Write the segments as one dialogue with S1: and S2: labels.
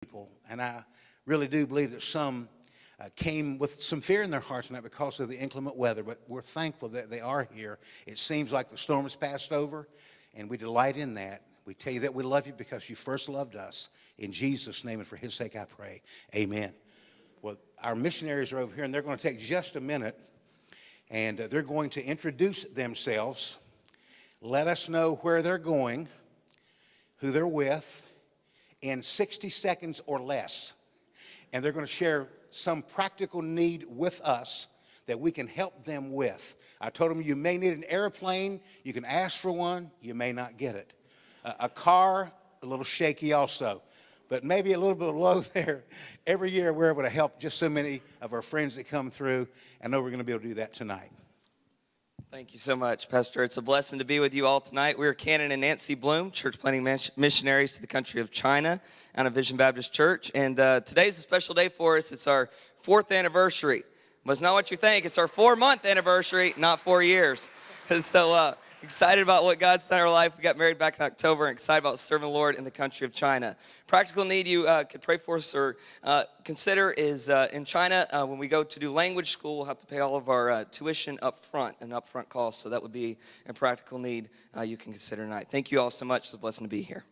S1: people. And I really do believe that some came with some fear in their hearts tonight because of the inclement weather, but we're thankful that they are here. It seems like the storm has passed over, and we delight in that. We tell you that we love you because you first loved us. In Jesus' name and for his sake I pray, amen. Well, our missionaries are over here, and they're going to take just a minute, and they're going to introduce themselves, let us know where they're going, who they're with, in 60 seconds or less. And they're going to share some practical need with us that we can help them with. I told them you may need an airplane. You can ask for one. You may not get it. A car, a little shaky also. But maybe a little bit low there. Every year we're able to help just so many of our friends that come through. I know we're going to be able to do that tonight.
S2: Thank you so much, Pastor. It's a blessing to be with you all tonight. We're Canon and Nancy Bloom, church planting missionaries to the country of China out of Vision Baptist Church. And today's a special day for us. It's our 4th anniversary. But it's not what you think. It's our 4-month anniversary, not 4 years. So excited about what God's done in our life. We got married back in October and excited about serving the Lord in the country of China. Practical need you could pray for us or consider is in China, when we go to do language school, we'll have to pay all of our tuition up front, an upfront cost. So that would be a practical need you can consider tonight. Thank you all so much. It's a blessing to be here.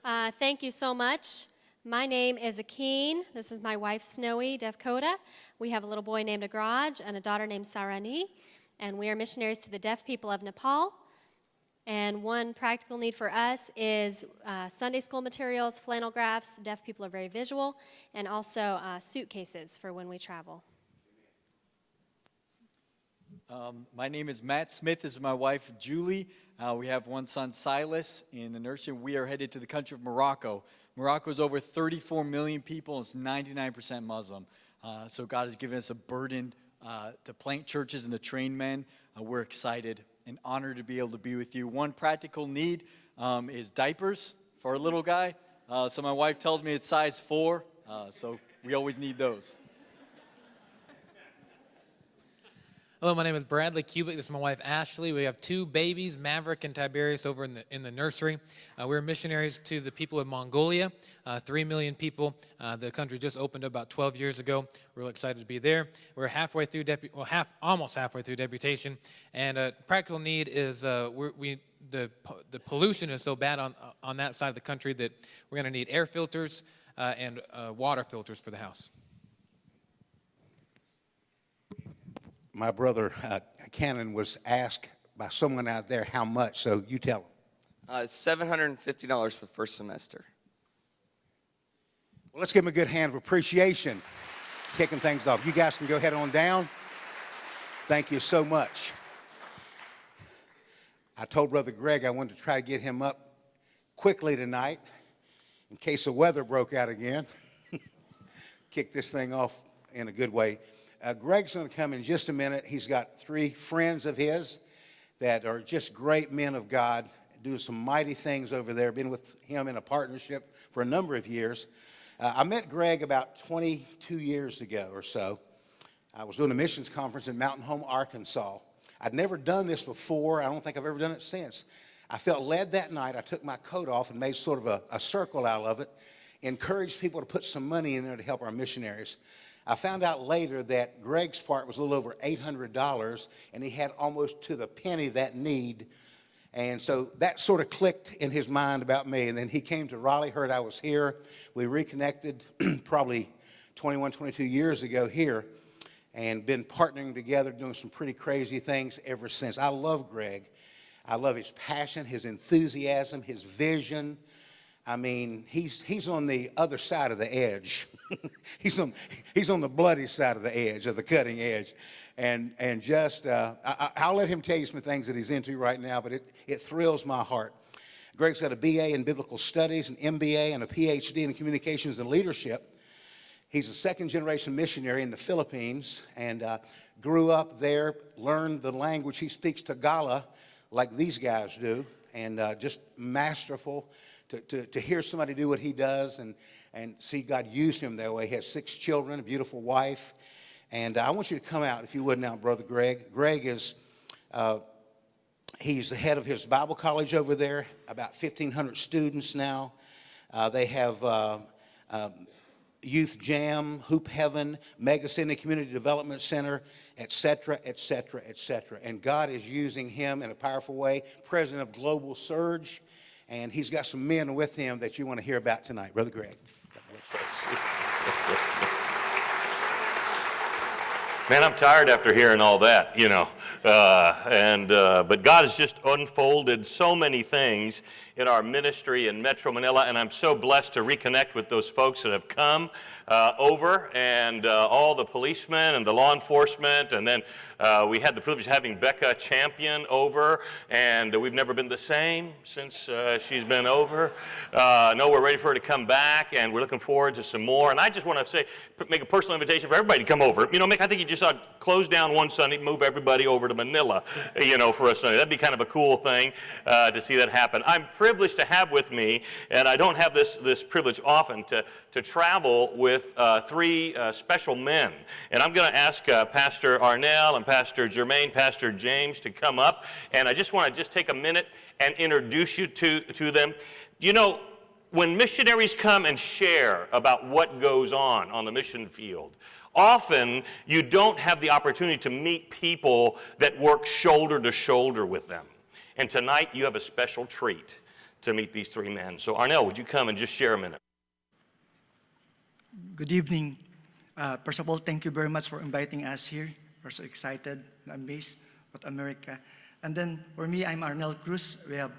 S3: Thank you so much. My name is Akeen. This is my wife, Snowy Devkota. We have a little boy named Agraj and a daughter named Sarani, and we are missionaries to the deaf people of Nepal. And one practical need for us is Sunday school materials, flannel graphs. Deaf people are very visual, and also suitcases for when we travel.
S4: My name is Matt Smith. This is my wife, Julie. We have one son, Silas, in the nursery. We are headed to the country of Morocco. Morocco is over 34 million people. It's 99% Muslim. So God has given us a burden to plant churches and to train men. We're excited and honored to be able to be with you. One practical need is diapers for our little guy. So my wife tells me it's size 4, so we always need those.
S5: Hello, my name is Bradley Cubic. This is my wife, Ashley. We have 2 babies, Maverick and Tiberius, over in the nursery. We're missionaries to the people of Mongolia, 3 million people. The country just opened about 12 years ago. We're really excited to be there. We're halfway through, almost halfway through deputation. And practical need is the pollution is so bad on that side of the country that we're going to need air filters and water filters for the house.
S1: My brother, Cannon, was asked by someone out there how much, so you tell him.
S2: It's $750 for the first semester.
S1: Well, let's give him a good hand of appreciation, kicking things off. You guys can go ahead on down. Thank you so much. I told Brother Greg I wanted to try to get him up quickly tonight in case the weather broke out again. Kick this thing off in a good way. Greg's going to come in just a minute. He's got 3 friends of his that are just great men of God, doing some mighty things over there. Been with him in a partnership for a number of years. I met Greg about 22 years ago or so. I was doing a missions conference in Mountain Home, Arkansas. I'd never done this before. I don't think I've ever done it since. I felt led that night. I took my coat off and made sort of a circle out of it, encouraged people to put some money in there to help our missionaries. I found out later that Greg's part was a little over $800, and he had almost to the penny that need. And so that sort of clicked in his mind about me. And then he came to Raleigh, heard I was here. We reconnected probably 21, 22 years ago here, and been partnering together, doing some pretty crazy things ever since. I love Greg. I love his passion, his enthusiasm, his vision. I mean, he's on the other side of the edge. he's on the bloody side of the edge, of the cutting edge. And just, I'll let him tell you some things that he's into right now, but it thrills my heart. Greg's got a BA in Biblical Studies, an MBA, and a PhD in Communications and Leadership. He's a second-generation missionary in the Philippines and grew up there, learned the language. He speaks Tagalog like these guys do, and just masterful. To hear somebody do what he does and see God use him that way. He has 6 children, a beautiful wife. And I want you to come out, if you would now, Brother Greg. Greg is He's the head of his Bible college over there, about 1,500 students now. They have Youth Jam, Hoop Heaven, Mega City Community Development Center, et cetera, et cetera, et cetera. And God is using him in a powerful way, president of Global Surge, and he's got some men with him that you want to hear about tonight. Brother Greg.
S6: Man, I'm tired after hearing all that, you know. But God has just unfolded so many things in our ministry in Metro Manila, and I'm so blessed to reconnect with those folks that have come over, and all the policemen and the law enforcement, and then we had the privilege of having Becca Champion over, and we've never been the same since she's been over. No, we're ready for her to come back, and we're looking forward to some more. And I just want to say, make a personal invitation for everybody to come over. You know, Mick, I think you just ought to close down one Sunday, move everybody over to Manila, you know, for a Sunday. That'd be kind of a cool thing to see that happen. I'm privileged to have with me, and I don't have this privilege often, to travel with three special men. And I'm going to ask Pastor Arnell and Pastor Jermaine, Pastor James to come up. And I just want to take a minute and introduce you to them. You know, when missionaries come and share about what goes on the mission field, often you don't have the opportunity to meet people that work shoulder to shoulder with them. And tonight you have a special treat to meet these three men. So Arnell, would you come and just share a minute?
S7: Good evening. First of all, thank you very much for inviting us here. We're so excited and amazed with America. And then for me, I'm Arnel Cruz. We have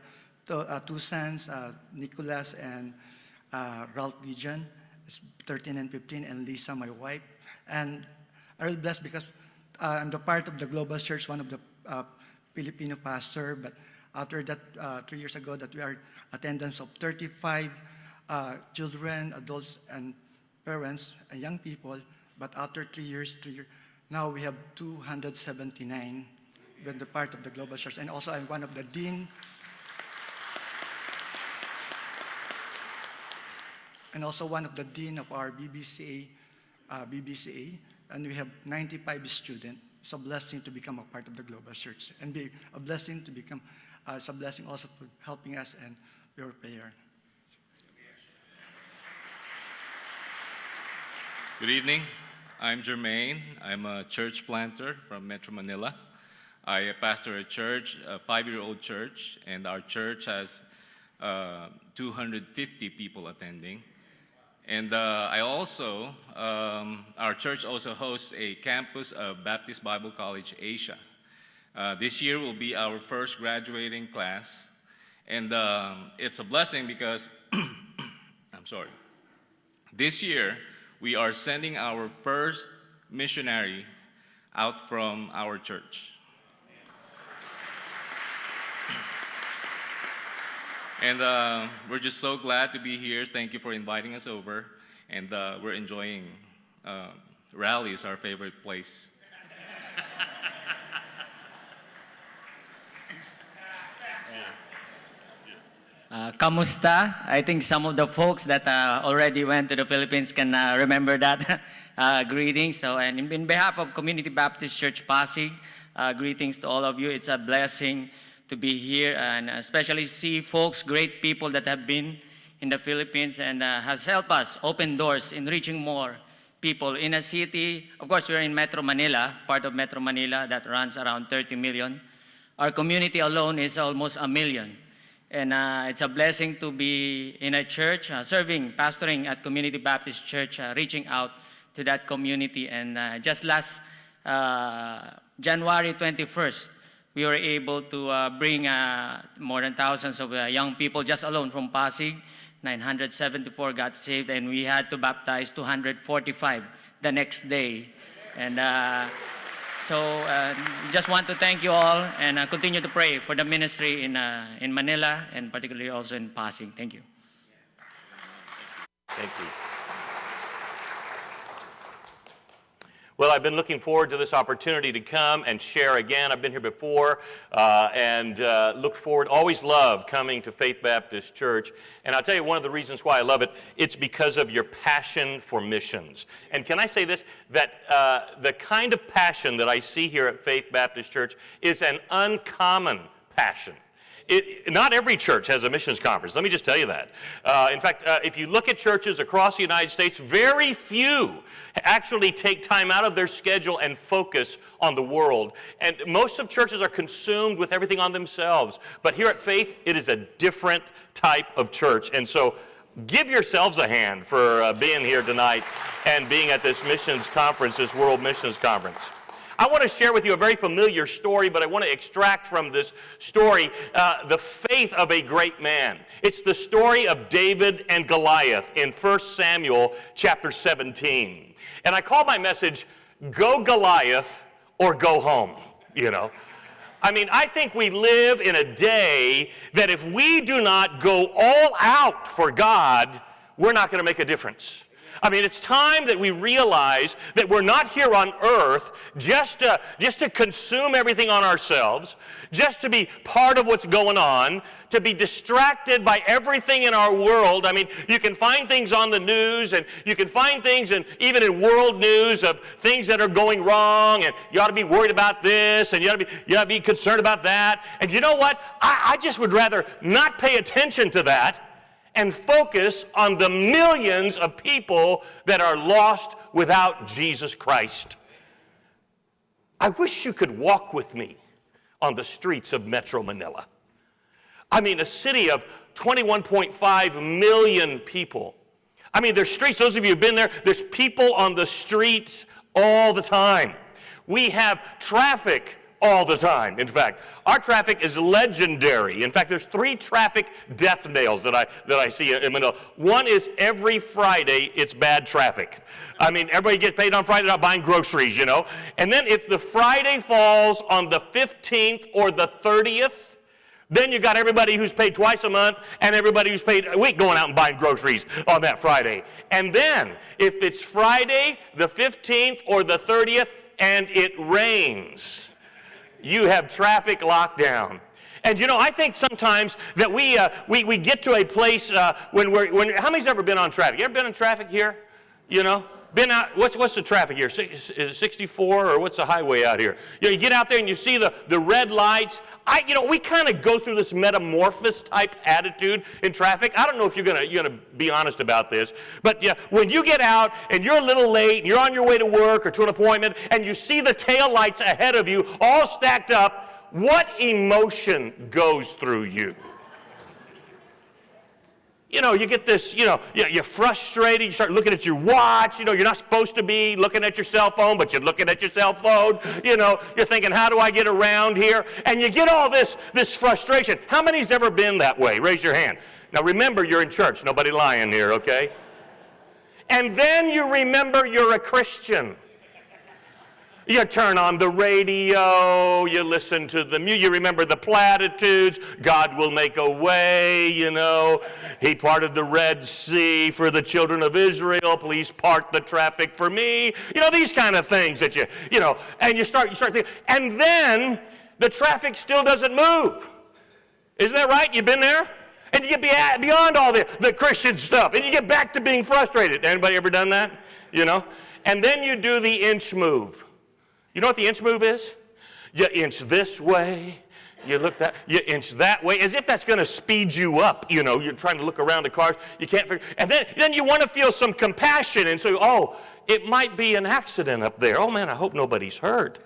S7: two sons, Nicholas and Ralph Gijan, 13 and 15, and Lisa, my wife. And I'm really blessed because I'm the part of the Global Church, one of the Filipino pastor. But after that, 3 years ago, that we are attendance of 35 children, adults, and parents and young people. But after 3 years, now we have 279 when the part of the Global Church. And also I'm one of the dean. And also one of the dean of our BBCA. And we have 95 students. It's a blessing to become a part of the Global Church. And be a blessing to become, it's a blessing also for helping us and your prayer.
S8: Good evening. I'm Jermaine. I'm a church planter from Metro Manila. I pastor a church, a 5-year-old church, and our church has 250 people attending. And our church also hosts a campus of Baptist Bible College Asia. This year will be our first graduating class. And it's a blessing because, this year we are sending our first missionary out from our church. And we're just so glad to be here. Thank you for inviting us over. And we're enjoying Raleigh is our favorite place.
S9: Kamusta? I think some of the folks that already went to the Philippines can remember that. Greetings. So, and in behalf of Community Baptist Church Pasig, greetings to all of you. It's a blessing to be here and especially see folks, great people that have been in the Philippines and has helped us open doors in reaching more people in a city. Of course, we're in Metro Manila, part of Metro Manila that runs around 30 million. Our community alone is almost 1 million. And it's a blessing to be in a church, pastoring at Community Baptist Church, reaching out to that community. And just last January 21st, we were able to bring more than thousands of young people just alone from Pasig. 974 got saved, and we had to baptize 245 the next day. And so just want to thank you all and continue to pray for the ministry in Manila and particularly also in Pasig. Thank you.
S6: Thank you. Well, I've been looking forward to this opportunity to come and share again. I've been here before and look forward, always love coming to Faith Baptist Church. And I'll tell you one of the reasons why I love it, it's because of your passion for missions. And can I say this, that the kind of passion that I see here at Faith Baptist Church is an uncommon passion. Not every church has a missions conference. Let me just tell you that. In fact, if you look at churches across the United States, very few actually take time out of their schedule and focus on the world. And most of churches are consumed with everything on themselves. But here at Faith, it is a different type of church. And so give yourselves a hand for being here tonight and being at this missions conference, this World Missions Conference. I want to share with you a very familiar story, but I want to extract from this story the faith of a great man. It's the story of David and Goliath in 1 Samuel chapter 17. And I call my message, Go Goliath or Go Home, you know. I mean, I think we live in a day that if we do not go all out for God, we're not going to make a difference. I mean, it's time that we realize that we're not here on earth just to consume everything on ourselves, just to be part of what's going on, to be distracted by everything in our world. I mean, you can find things on the news, and you can find things even in world news of things that are going wrong, and you ought to be worried about this, and you ought to be concerned about that. And you know what? I just would rather not pay attention to that and focus on the millions of people that are lost without Jesus Christ. I wish you could walk with me on the streets of Metro Manila. I mean, a city of 21.5 million people. I mean, there's streets, those of you who've been there, there's people on the streets all the time. We have traffic all the time. In fact, our traffic is legendary. In fact, there's 3 traffic death nails that I see in Manila. One is every Friday, it's bad traffic. I mean, everybody gets paid on Friday, not buying groceries, you know. And then if the Friday falls on the 15th or the 30th, then you got everybody who's paid twice a month and everybody who's paid a week going out and buying groceries on that Friday. And then, if it's Friday, the 15th or the 30th, and it rains, you have traffic lockdown. And you know, I think sometimes that we get to a place when how many's ever been on traffic? You ever been on traffic here? You know, been out. What's the traffic here? Is it 64 or what's the highway out here? You know, you get out there and you see the red lights. We kind of go through this metamorphosis type attitude in traffic. I don't know if you're gonna be honest about this, but yeah, when you get out and you're a little late, and you're on your way to work or to an appointment, and you see the tail lights ahead of you all stacked up, what emotion goes through you? You know, you get this, you're frustrated, you start looking at your watch, you're not supposed to be looking at your cell phone, but you're looking at your cell phone, you're thinking, how do I get around here? And you get all this frustration. How many's ever been that way? Raise your hand. Now remember, you're in church, nobody lying here, okay? And then you remember you're a Christian. You turn on the radio, you listen to the music, you remember the platitudes, God will make a way, He parted the Red Sea for the children of Israel, please part the traffic for me. These kind of things that and you start thinking, and then the traffic still doesn't move. Isn't that right? You've been there? And you get beyond all the Christian stuff, and you get back to being frustrated. Anybody ever done that? And then you do the inch move. You know what the inch move is? You inch this way, you inch that way, as if that's going to speed you up. You're trying to look around the cars, you can't figure. And then you want to feel some compassion, and so, it might be an accident up there. Oh man, I hope nobody's hurt.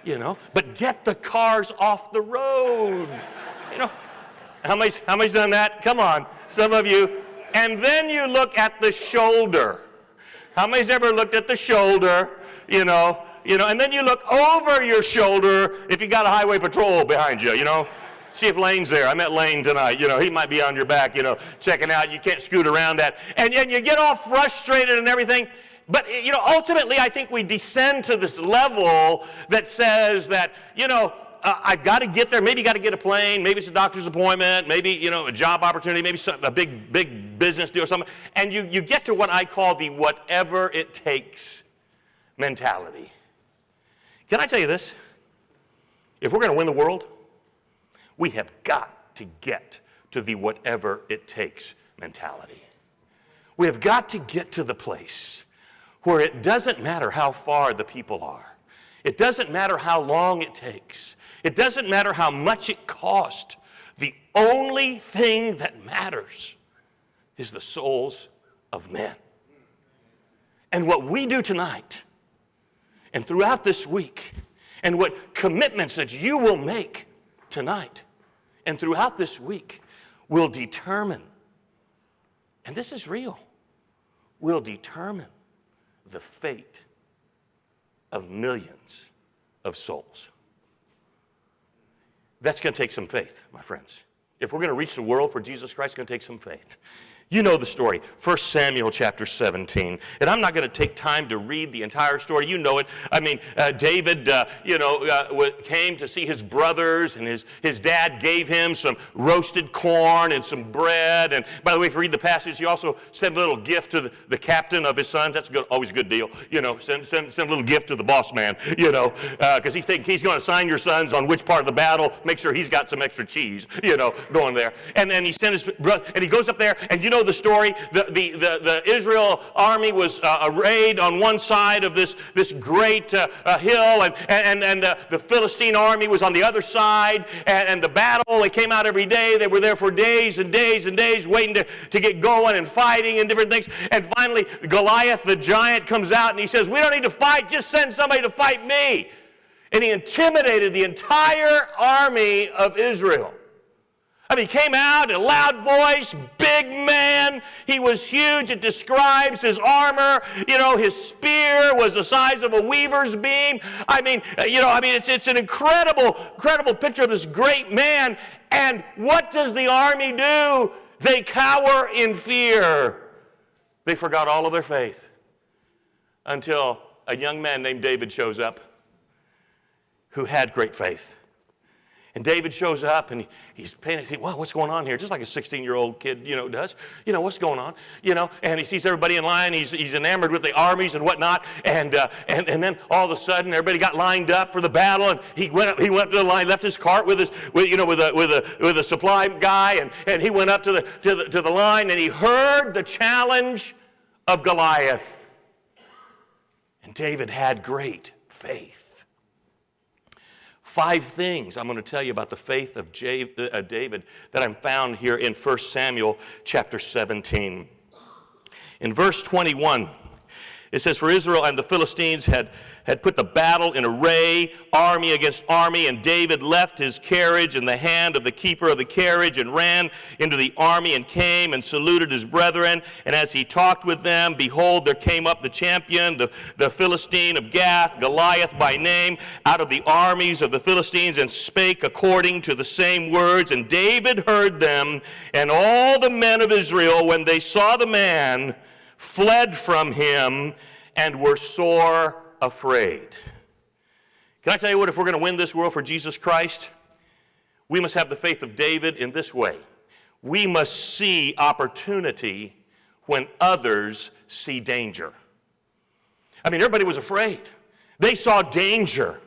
S6: But get the cars off the road. How many's done that? Come on, some of you. And then you look at the shoulder. How many's ever looked at the shoulder? And then you look over your shoulder if you got a highway patrol behind you, See if Lane's there. I met Lane tonight. He might be on your back, checking out. You can't scoot around that. And you get all frustrated and everything. But, ultimately, I think we descend to this level that says that, I've got to get there. Maybe you got to get a plane. Maybe it's a doctor's appointment. Maybe, a job opportunity. Maybe a big business deal or something. And you get to what I call the whatever it takes mentality. Can I tell you this? If we're going to win the world, we have got to get to the whatever it takes mentality. We have got to get to the place where it doesn't matter how far the people are. It doesn't matter how long it takes. It doesn't matter how much it costs. The only thing that matters is the souls of men. And what we do tonight and throughout this week, and what commitments that you will make tonight and throughout this week will determine, and this is real, will determine the fate of millions of souls. That's going to take some faith, my friends. If we're going to reach the world for Jesus Christ, it's going to take some faith. You know the story, 1 Samuel chapter 17. And I'm not going to take time to read the entire story. You know it. I mean, David, came to see his brothers, and his dad gave him some roasted corn and some bread. And by the way, if you read the passage, he also sent a little gift to the captain of his sons. That's always a good deal. You know, send a little gift to the boss man, because he's going to assign your sons on which part of the battle, make sure he's got some extra cheese, going there. And then he sent his brother, and he goes up there, and you know the story. The Israel army was arrayed on one side of this great hill, and the Philistine army was on the other side, and the battle, they came out every day. They were there for days and days and days waiting to get going and fighting and different things. And finally, Goliath, the giant, comes out and he says, "We don't need to fight, just send somebody to fight me." And he intimidated the entire army of Israel. I mean, he came out in a loud voice, big man. He was huge. It describes his armor. His spear was the size of a weaver's beam. It's an incredible picture of this great man. And what does the army do? They cower in fear. They forgot all of their faith until a young man named David shows up who had great faith. And David shows up, and he's panicking. Wow, what's going on here? Just like a 16-year-old kid, does. What's going on? And he sees everybody in line. He's enamored with the armies and whatnot. And then all of a sudden, everybody got lined up for the battle. And he went up to the line, left his cart with a supply guy, and he went up to the line, and he heard the challenge of Goliath. And David had great faith. 5 things I'm going to tell you about the faith of David that I'm found here in 1 Samuel chapter 17. In verse 21, it says, "For Israel and the Philistines had put the battle in array, army against army, and David left his carriage in the hand of the keeper of the carriage and ran into the army and came and saluted his brethren. And as he talked with them, behold, there came up the champion, the Philistine of Gath, Goliath by name, out of the armies of the Philistines, and spake according to the same words. And David heard them, and all the men of Israel, when they saw the man, fled from him and were sore afraid." Can I tell you what? If we're going to win this world for Jesus Christ, we must have the faith of David in this way. We must see opportunity when others see danger. I mean, everybody was afraid. They saw danger,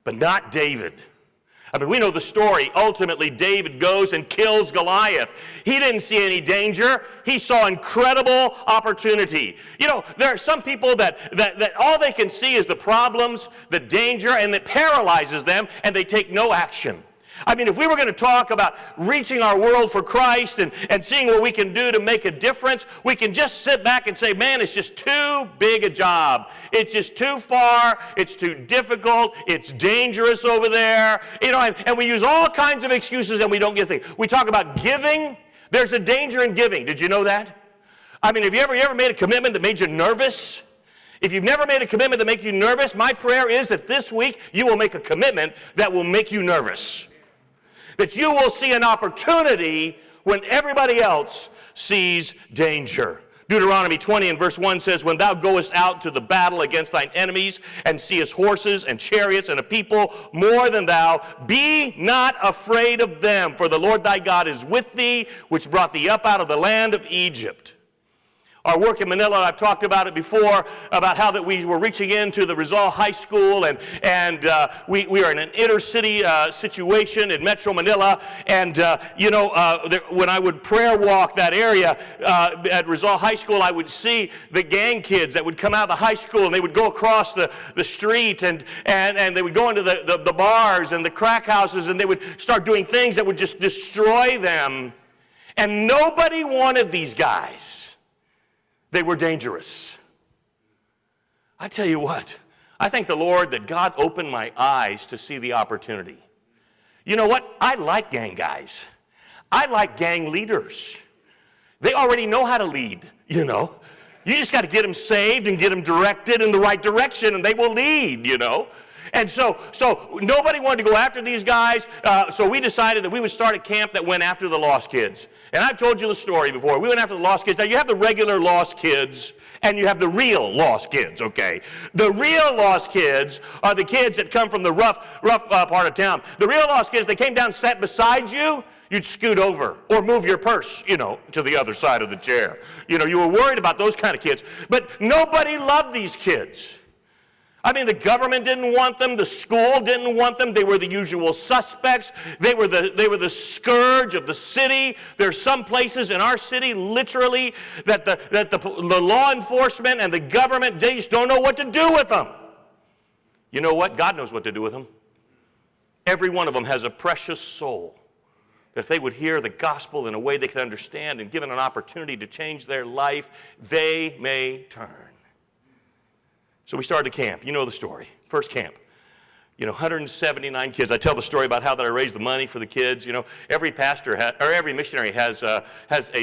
S6: but not David. I mean, we know the story. Ultimately, David goes and kills Goliath. He didn't see any danger. He saw incredible opportunity. There are some people that all they can see is the problems, the danger, and it paralyzes them, and they take no action. I mean, if we were going to talk about reaching our world for Christ and seeing what we can do to make a difference, we can just sit back and say, man, it's just too big a job. It's just too far. It's too difficult. It's dangerous over there. And we use all kinds of excuses and we don't get things. We talk about giving. There's a danger in giving. Did you know that? I mean, have you ever made a commitment that made you nervous? If you've never made a commitment that makes you nervous, my prayer is that this week you will make a commitment that will make you nervous. That you will see an opportunity when everybody else sees danger. Deuteronomy 20 and verse 1 says, "When thou goest out to the battle against thine enemies, and seest horses and chariots and a people more than thou, be not afraid of them, for the Lord thy God is with thee, which brought thee up out of the land of Egypt." Our work in Manila, I've talked about it before, about how that we were reaching into the Rizal High School, and we are in an inner city situation in Metro Manila, and when I would prayer walk that area at Rizal High School, I would see the gang kids that would come out of the high school, and they would go across the street, and they would go into the bars and the crack houses, and they would start doing things that would just destroy them, and nobody wanted these guys. They were dangerous. I tell you what, I thank the Lord that God opened my eyes to see the opportunity. You know what? I like gang guys. I like gang leaders. They already know how to lead, You just got to get them saved and get them directed in the right direction, and they will lead, And so nobody wanted to go after these guys, so we decided that we would start a camp that went after the lost kids. And I've told you the story before. We went after the lost kids. Now, you have the regular lost kids, and you have the real lost kids, okay? The real lost kids are the kids that come from the rough part of town. The real lost kids, they came down, sat beside you, you'd scoot over or move your purse, to the other side of the chair. You were worried about those kind of kids. But nobody loved these kids. I mean, the government didn't want them. The school didn't want them. They were the usual suspects. They were the scourge of the city. There's some places in our city, literally, that the law enforcement and the government, they just don't know what to do with them. You know what? God knows what to do with them. Every one of them has a precious soul. If they would hear the gospel in a way they could understand and given an opportunity to change their life, they may turn. So we started a camp. You know the story. First camp. 179 kids. I tell the story about how that I raised the money for the kids. Every pastor every missionary has a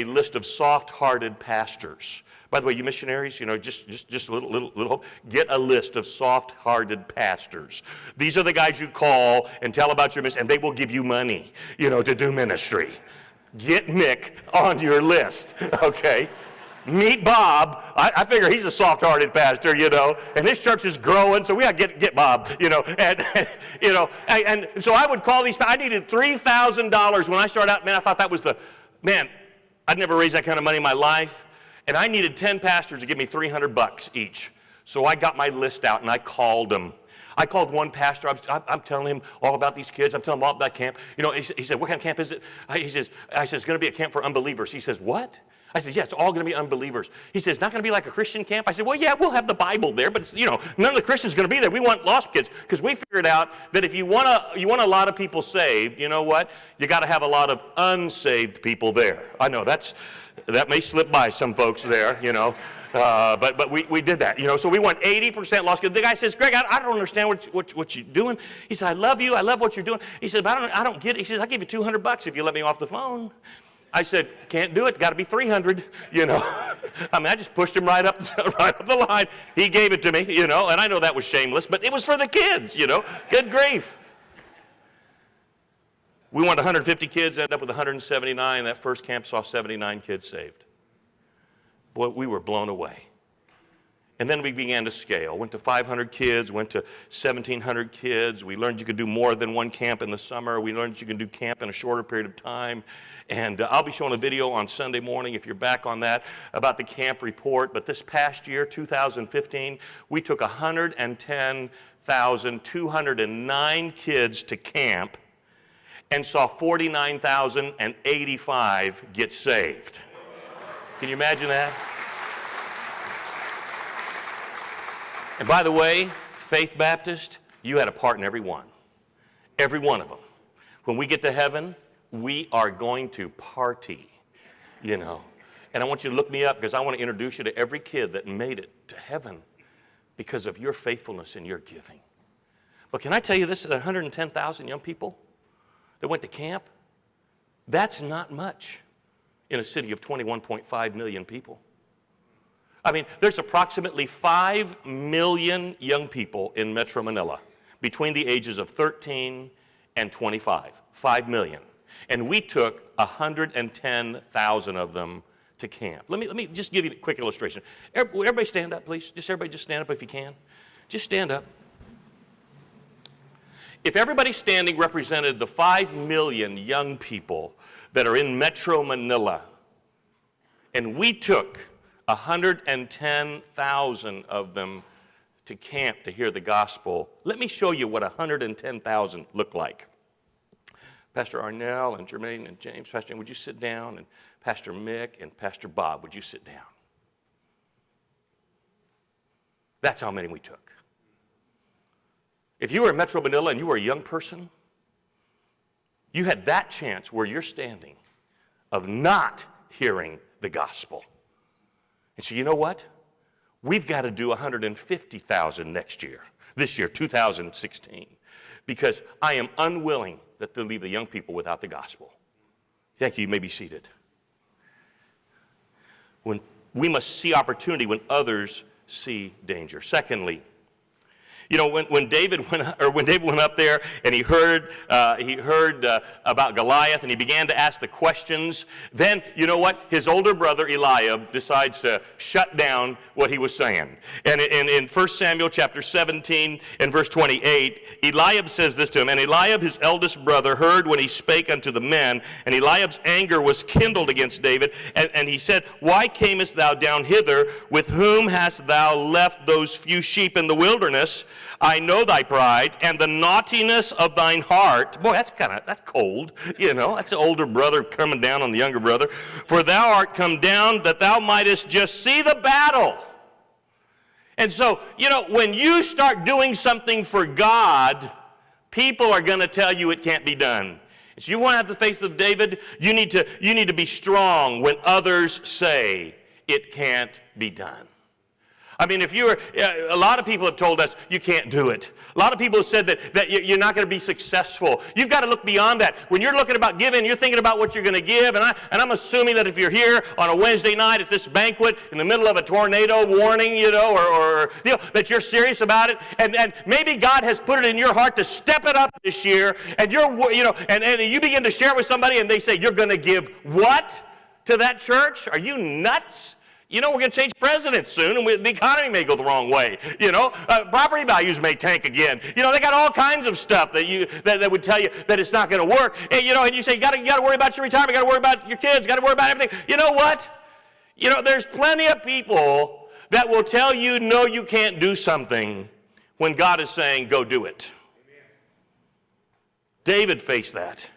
S6: list of soft-hearted pastors. By the way, you missionaries, just a little, get a list of soft-hearted pastors. These are the guys you call and tell about your mission, and they will give you money, to do ministry. Get Mick on your list, okay? Meet Bob. I figure he's a soft-hearted pastor, and his church is growing, so we got to get Bob, and so I would call these. I needed $3,000 when I started out. Man, I thought that was I'd never raised that kind of money in my life, and I needed 10 pastors to give me $300 each. So I got my list out and I called them. I called one pastor. I'm telling him all about these kids. I'm telling him all about camp. He said, "What kind of camp is it?" I said, "It's going to be a camp for unbelievers." He says, "What?" I said, "Yeah, it's all going to be unbelievers." He says, "It's not going to be like a Christian camp?" I said, "Well, yeah, we'll have the Bible there, but none of the Christians are going to be there. We want lost kids, because we figured out that if you want a lot of people saved, you know what? You got to have a lot of unsaved people there." I know that may slip by some folks there, but we did that, So we want 80% lost kids. The guy says, "Greg, I don't understand what you're doing." He said, "I love you. I love what you're doing." He said, "But I don't get it." He says, "I'll give you $200 if you let me off the phone." I said, "Can't do it. Got to be 300, I just pushed him right up the line. He gave it to me, and I know that was shameless, but it was for the kids, Good grief. We wanted 150 kids, ended up with 179. That first camp saw 79 kids saved. Boy, we were blown away. And then we began to scale. Went to 500 kids, went to 1,700 kids. We learned you could do more than one camp in the summer. We learned you can do camp in a shorter period of time. And I'll be showing a video on Sunday morning, if you're back on that, about the camp report. But this past year, 2015, we took 110,209 kids to camp and saw 49,085 get saved. Can you imagine that? And by the way, Faith Baptist, you had a part in every one of them. When we get to heaven, we are going to party, And I want you to look me up, because I want to introduce you to every kid that made it to heaven because of your faithfulness and your giving. But can I tell you this, 110,000 young people that went to camp, that's not much in a city of 21.5 million people. I mean, there's approximately 5 million young people in Metro Manila between the ages of 13 and 25. 5 million. And we took 110,000 of them to camp. Let me just give you a quick illustration. Everybody stand up, please. Everybody just stand up if you can. Just stand up. If everybody standing represented the 5 million young people that are in Metro Manila, and we took 110,000 of them to camp to hear the gospel. Let me show you what 110,000 look like. Pastor Arnell and Jermaine and James, Pastor, would you sit down? And Pastor Mick and Pastor Bob, would you sit down? That's how many we took. If you were in Metro Manila and you were a young person, you had that chance where you're standing of not hearing the gospel. And so you know what? We've got to do 150,000 next year, this year, 2016, because I am unwilling to leave the young people without the gospel. Thank you. You may be seated. When we must see opportunity when others see danger. Secondly, you know, when David went up there and he heard about Goliath and he began to ask the questions, then you know what? His older brother Eliab decides to shut down what he was saying. And in 1 Samuel chapter 17 and verse 28, Eliab says this to him, and Eliab his eldest brother heard when he spake unto the men, and Eliab's anger was kindled against David, and he said, Why camest thou down hither? With whom hast thou left those few sheep in the wilderness? I know thy pride and the naughtiness of thine heart. Boy, that's cold, you know. That's the older brother coming down on the younger brother. For thou art come down that thou mightest just see the battle. And so, you know, when you start doing something for God, people are going to tell you it can't be done. And so you want to have the faith of David, you need to be strong when others say it can't be done. I mean, a lot of people have told us you can't do it. A lot of people have said that you're not going to be successful. You've got to look beyond that. When you're looking about giving, you're thinking about what you're going to give. And I'm assuming that if you're here on a Wednesday night at this banquet in the middle of a tornado warning, you know, or you know, that you're serious about it. And maybe God has put it in your heart to step it up this year. And and you begin to share with somebody and they say, you're going to give what to that church? Are you nuts? You know, we're going to change presidents soon, and the economy may go the wrong way. You know, property values may tank again. You know, they got all kinds of stuff that would tell you that it's not going to work. And you know, and you say you got to worry about your retirement, got to worry about your kids, got to worry about everything. You know what? You know, there's plenty of people that will tell you no, you can't do something when God is saying go do it. Amen. David faced that.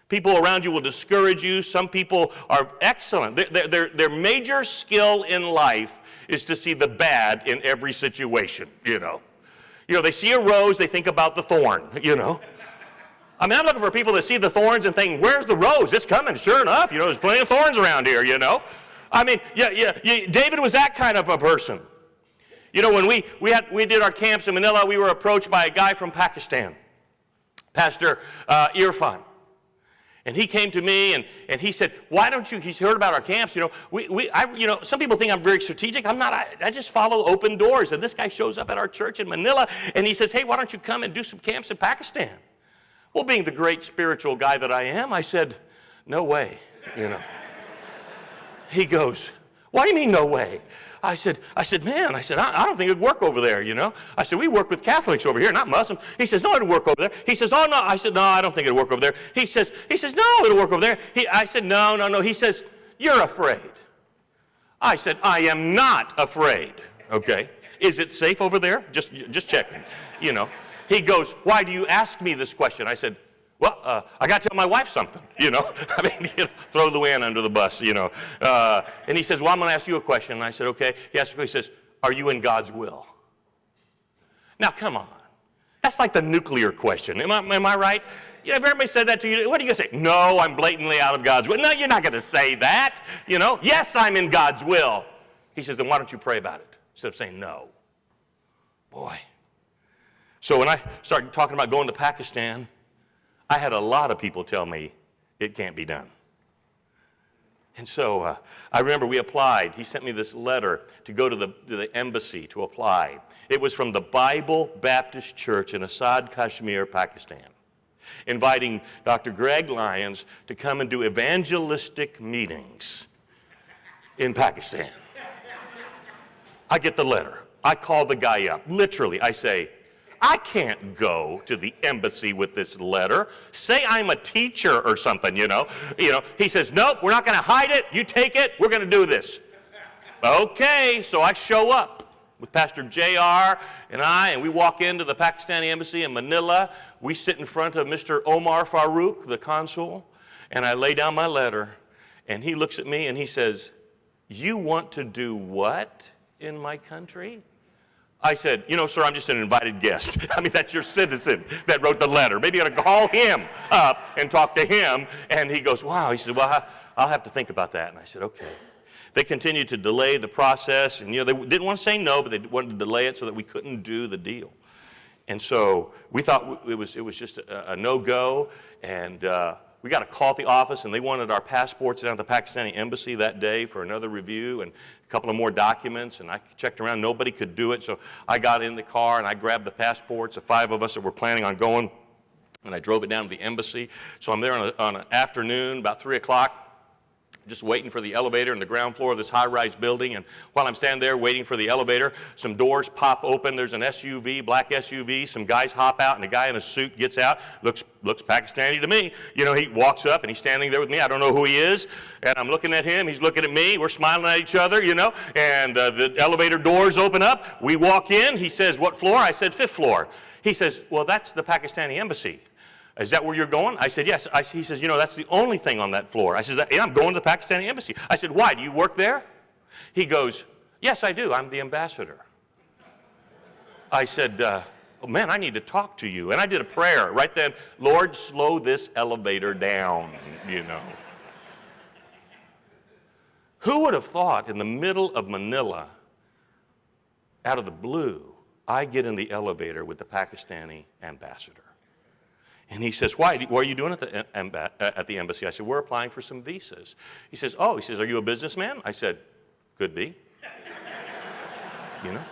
S6: People around you will discourage you. Some people are excellent. Their major skill in life is to see the bad in every situation, you know. You know, they see a rose, they think about the thorn, you know. I mean, I'm looking for people that see the thorns and think, where's the rose? It's coming. Sure enough, you know, there's plenty of thorns around here, you know. I mean, David was that kind of a person. You know, when we did our camps in Manila, we were approached by a guy from Pakistan, Pastor Irfan. And he came to me and he said, why don't you, he's heard about our camps, you know, some people think I'm very strategic. I'm not, I just follow open doors. And this guy shows up at our church in Manila and he says, hey, why don't you come and do some camps in Pakistan? Well, being the great spiritual guy that I am, I said, no way, you know. He goes, what do you mean no way? I said, man, I don't think it'd work over there, you know. I said, we work with Catholics over here, not Muslims. He says, no, it'll work over there. He says, oh, no. I said, no, I don't think it'll work over there. He says, no, it'll work over there. I said, no. He says, you're afraid. I said, I am not afraid, okay. Is it safe over there? Just checking, you know. He goes, why do you ask me this question? I said, well, I got to tell my wife something, you know. I mean, you know, throw the Luann under the bus, you know. And he says, well, I'm going to ask you a question. And I said, okay. He says, are you in God's will? Now, come on. That's like the nuclear question. Am I right? You know, if everybody said that to you, what are you going to say? No, I'm blatantly out of God's will. No, you're not going to say that, you know. Yes, I'm in God's will. He says, then why don't you pray about it instead of saying no? Boy. So when I started talking about going to Pakistan, I had a lot of people tell me it can't be done. And so I remember we applied. He sent me this letter to go to the embassy to apply. It was from the Bible Baptist Church in Azad, Kashmir, Pakistan, inviting Dr. Greg Lyons to come and do evangelistic meetings in Pakistan. I get the letter. I call the guy up. Literally, I say, I can't go to the embassy with this letter. Say I'm a teacher or something, you know. He says, nope, we're not going to hide it. You take it. We're going to do this. Okay, so I show up with Pastor JR and we walk into the Pakistani embassy in Manila. We sit in front of Mr. Omar Farouk, the consul, and I lay down my letter, and he looks at me and he says, "You want to do what in my country?" I said, "You know, sir, I'm just an invited guest." I mean, that's your citizen that wrote the letter. Maybe you ought to call him up and talk to him. And he goes, "Wow." He said, "Well, I'll have to think about that." And I said, "Okay." They continued to delay the process, and they didn't want to say no, but they wanted to delay it so that we couldn't do the deal. And so we thought it was just a no-go, and we got a call at the office, and they wanted our passports down at the Pakistani embassy that day for another review and a couple of more documents, and I checked around. Nobody could do it, so I got in the car, and I grabbed the passports, the 5 of us that were planning on going, and I drove it down to the embassy. So I'm there on an afternoon, about 3 o'clock, just waiting for the elevator on the ground floor of this high-rise building. And while I'm standing there waiting for the elevator, some doors pop open. There's an SUV, black SUV. Some guys hop out, and a guy in a suit gets out. Looks Pakistani to me. You know, he walks up, and he's standing there with me. I don't know who he is. And I'm looking at him. He's looking at me. We're smiling at each other, you know. And the elevator doors open up. We walk in. He says, "What floor?" I said, "5th floor." He says, "Well, that's the Pakistani embassy. Is that where you're going?" I said, "Yes." He says, "You know, that's the only thing on that floor." I said, "Yeah, I'm going to the Pakistani embassy." I said, "Why? Do you work there?" He goes, "Yes, I do. I'm the ambassador." I said, "Oh, man, I need to talk to you." And I did a prayer right then. "Lord, slow this elevator down," you know. Who would have thought in the middle of Manila, out of the blue, I get in the elevator with the Pakistani ambassador? And he says, What are you doing at the embassy?" I said, "We're applying for some visas." He says, "Oh," he says, "Are you a businessman?" I said, "Could be." You know?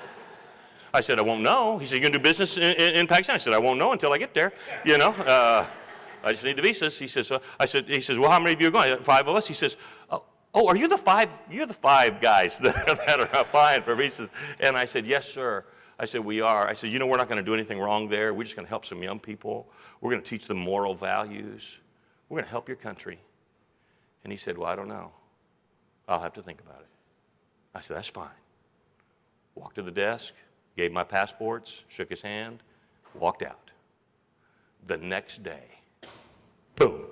S6: I said, "I won't know." He said, "You're going to do business in Pakistan?" I said, "I won't know until I get there." You know? I just need the visas. He says, he says, "Well, how many of you are going?" 5 of us. He says, "Oh, are you the 5? You're the 5 guys that are applying for visas." And I said, "Yes, sir." I said, "We are." I said, "You know, we're not going to do anything wrong there. We're just going to help some young people. We're going to teach them moral values. We're going to help your country." And he said, "Well, I don't know. I'll have to think about it." I said, "That's fine." Walked to the desk, gave my passports, shook his hand, walked out. The next day, boom,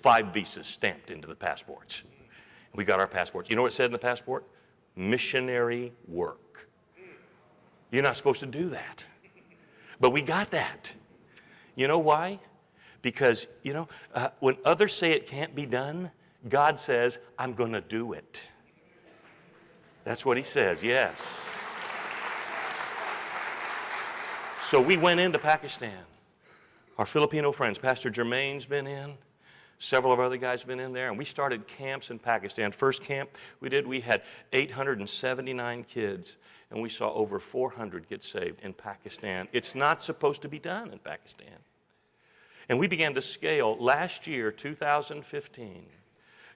S6: 5 visas stamped into the passports. We got our passports. You know what it said in the passport? Missionary work. You're not supposed to do that. But we got that. You know why? Because, you know, when others say it can't be done, God says, "I'm going to do it." That's what he says, yes. So we went into Pakistan. Our Filipino friends, Pastor Jermaine's been in. Several of our other guys have been in there, and we started camps in Pakistan. First camp we had 879 kids, and we saw over 400 get saved in Pakistan. It's not supposed to be done in Pakistan. And we began to scale last year, 2015.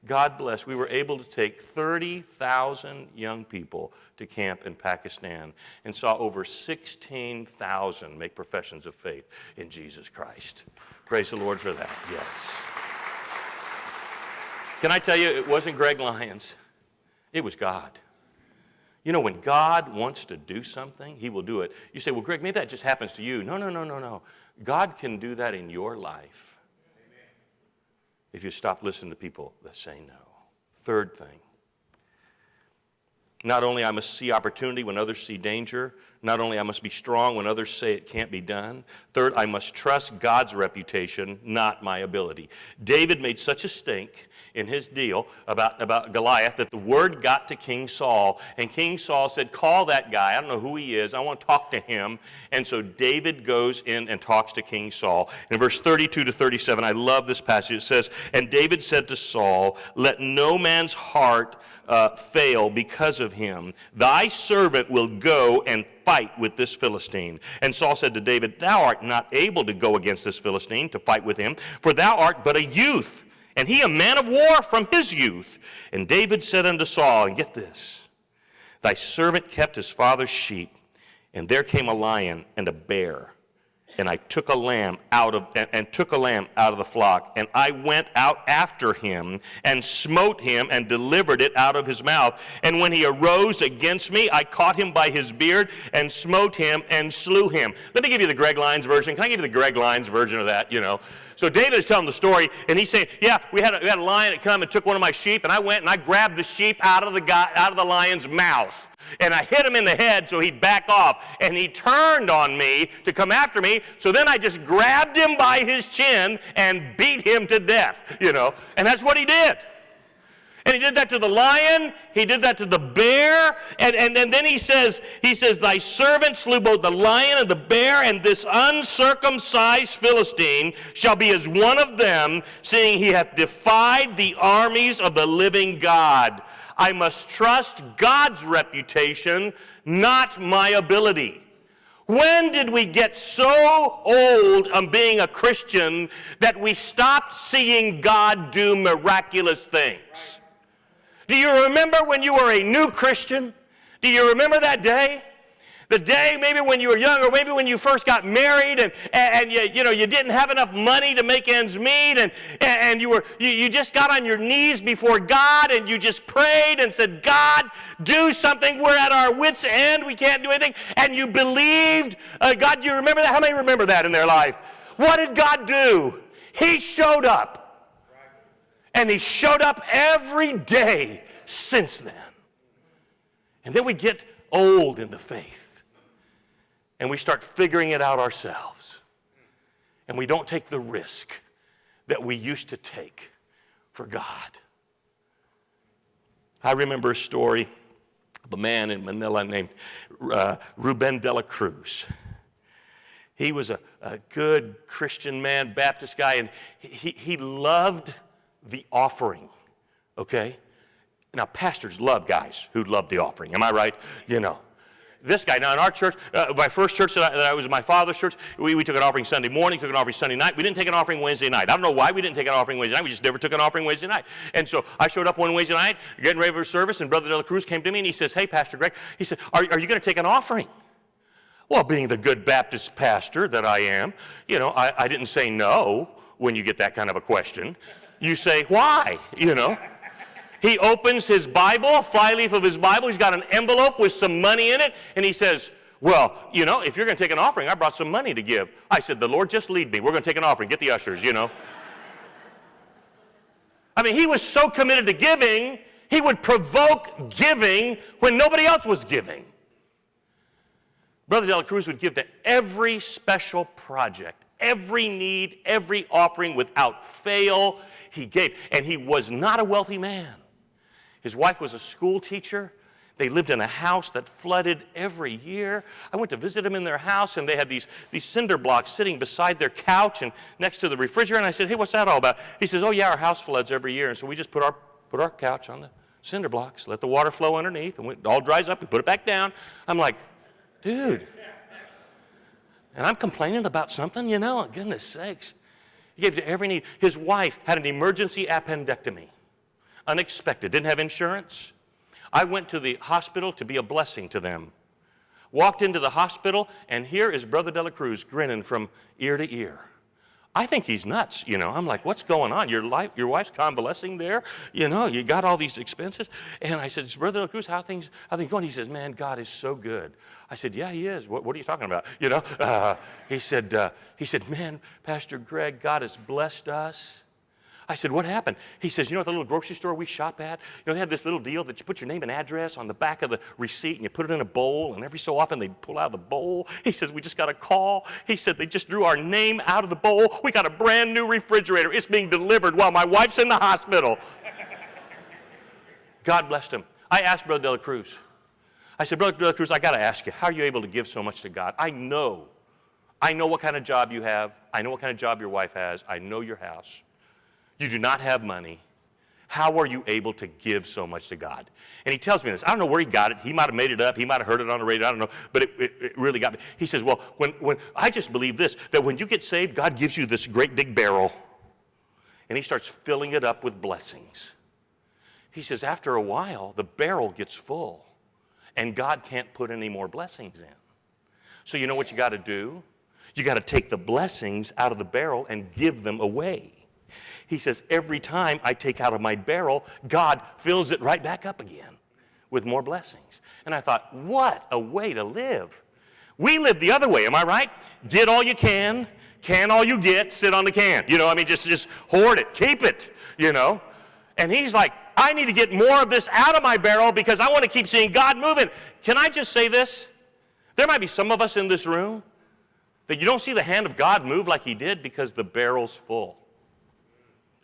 S6: God bless, we were able to take 30,000 young people to camp in Pakistan and saw over 16,000 make professions of faith in Jesus Christ. Praise the Lord for that, yes. Can I tell you, it wasn't Greg Lyons. It was God. You know, when God wants to do something, he will do it. You say, "Well, Greg, maybe that just happens to you." No. God can do that in your life. Amen. If you stop listening to people that say no. Third thing. Not only I must see opportunity when others see danger. Not only I must be strong when others say it can't be done. Third, I must trust God's reputation, not my ability. David made such a stink in his deal about Goliath that the word got to King Saul. And King Saul said, "Call that guy. I don't know who he is. I want to talk to him." And so David goes in and talks to King Saul. In verse 32 to 37, I love this passage. It says, "And David said to Saul, 'Let no man's heart fail because of him. Thy servant will go and fight with this Philistine.' And Saul said to David, 'Thou art not able to go against this Philistine to fight with him, for thou art but a youth, and he a man of war from his youth.' And David said unto Saul," and get this, "Thy servant kept his father's sheep, and there came a lion and a bear And I took a lamb out of the flock, and I went out after him and smote him and delivered it out of his mouth. And when he arose against me, I caught him by his beard and smote him and slew him. Let me give you the Greg Lyons version. Can I give you the Greg Lyons version of that? So David is telling the story, and he's saying, yeah, we had a lion that come and took one of my sheep, and I went and I grabbed the sheep out of the lion's mouth. And I hit him in the head so he'd back off. And he turned on me to come after me. So then I just grabbed him by his chin and beat him to death, And that's what he did. And he did that to the lion. He did that to the bear. And then he says, thy servant slew both the lion and the bear, and this uncircumcised Philistine shall be as one of them, seeing he hath defied the armies of the living God. I must trust God's reputation, not my ability. When did we get so old on being a Christian that we stopped seeing God do miraculous things? Do you remember when you were a new Christian? Do you remember that day? The day maybe when you were young, or maybe when you first got married and you didn't have enough money to make ends meet, and you just got on your knees before God and you just prayed and said, God, do something. We're at our wits' end. We can't do anything. And you believed. God, do you remember that? How many remember that in their life? What did God do? He showed up. And he showed up every day since then. And then we get old in the faith. And we start figuring it out ourselves. And we don't take the risk that we used to take for God. I remember a story of a man in Manila named Ruben de la Cruz. He was a good Christian man, Baptist guy, and he loved the offering, okay? Now, pastors love guys who love the offering. Am I right? This guy, now in our church, my first church that I was in, my father's church, we took an offering Sunday morning, took an offering Sunday night. We didn't take an offering Wednesday night. I don't know why we didn't take an offering Wednesday night. We just never took an offering Wednesday night. And so I showed up one Wednesday night, getting ready for service, and Brother De La Cruz came to me and he says, hey, Pastor Greg, he said, are you going to take an offering? Well, being the good Baptist pastor that I am, I didn't say no when you get that kind of a question. You say, why? He opens his Bible, flyleaf of his Bible. He's got an envelope with some money in it. And he says, well, if you're going to take an offering, I brought some money to give. I said, the Lord just lead me. We're going to take an offering. Get the ushers, I mean, he was so committed to giving, he would provoke giving when nobody else was giving. Brother De La Cruz would give to every special project, every need, every offering without fail. He gave. And he was not a wealthy man. His wife was a school teacher. They lived in a house that flooded every year. I went to visit them in their house, and they had these cinder blocks sitting beside their couch and next to the refrigerator. And I said, hey, what's that all about? He says, oh, yeah, our house floods every year. And so we just put our couch on the cinder blocks, let the water flow underneath, and when it all dries up, we put it back down. I'm like, dude. And I'm complaining about something, goodness sakes. He gave to every need. His wife had an emergency appendectomy. Unexpected, didn't have insurance. I went to the hospital to be a blessing to them. Walked into the hospital, and here is Brother De La Cruz grinning from ear to ear. I think he's nuts, I'm like, what's going on? Your wife's convalescing there? You got all these expenses? And I said, Brother De La Cruz, how things going? He says, man, God is so good. I said, yeah, he is. What are you talking about? He said, man, Pastor Greg, God has blessed us. I said, what happened? He says, at the little grocery store we shop at, they had this little deal that you put your name and address on the back of the receipt and you put it in a bowl, and every so often they pull out the bowl. He says, we just got a call. He said, they just drew our name out of the bowl. We got a brand new refrigerator. It's being delivered while my wife's in the hospital. God blessed him. I asked Brother De La Cruz. I said, Brother De La Cruz, I got to ask you, how are you able to give so much to God? I know what kind of job you have. I know what kind of job your wife has. I know your house. You do not have money. How are you able to give so much to God? And he tells me this. I don't know where he got it. He might have made it up. He might have heard it on the radio. I don't know. But it really got me. He says, well, when I just believe this, that when you get saved, God gives you this great big barrel. And he starts filling it up with blessings. He says, after a while, the barrel gets full. And God can't put any more blessings in. So you know what you got to do? You got to take the blessings out of the barrel and give them away. He says, every time I take out of my barrel, God fills it right back up again with more blessings. And I thought, what a way to live. We live the other way, am I right? Get all you can all you get, sit on the can. Just hoard it, keep it, And he's like, I need to get more of this out of my barrel because I want to keep seeing God moving. Can I just say this? There might be some of us in this room that you don't see the hand of God move like he did because the barrel's full.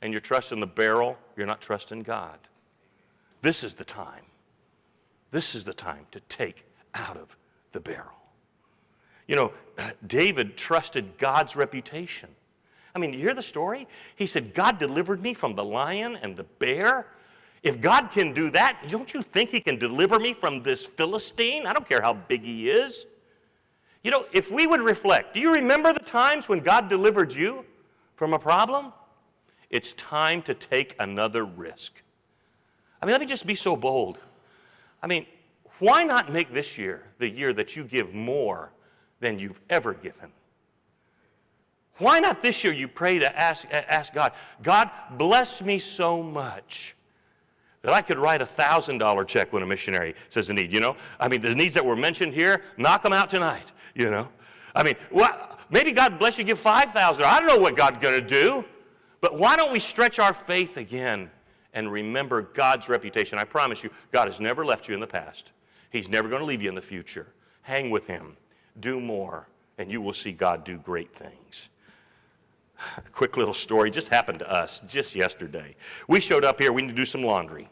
S6: And you're trusting the barrel, you're not trusting God. This is the time. This is the time to take out of the barrel. David trusted God's reputation. You hear the story? He said, God delivered me from the lion and the bear. If God can do that, don't you think he can deliver me from this Philistine? I don't care how big he is. If we would reflect, do you remember the times when God delivered you from a problem? It's time to take another risk. Let me just be so bold. Why not make this year the year that you give more than you've ever given? Why not this year you pray to ask God, God, bless me so much that I could write a $1,000 check when a missionary says a need, the needs that were mentioned here, knock them out tonight, maybe God bless you, give $5,000. I don't know what God's going to do, but why don't we stretch our faith again and remember God's reputation? I promise you, God has never left you in the past. He's never going to leave you in the future. Hang with him. Do more, and you will see God do great things. A quick little story just happened to us just yesterday. We showed up here. We need to do some laundry.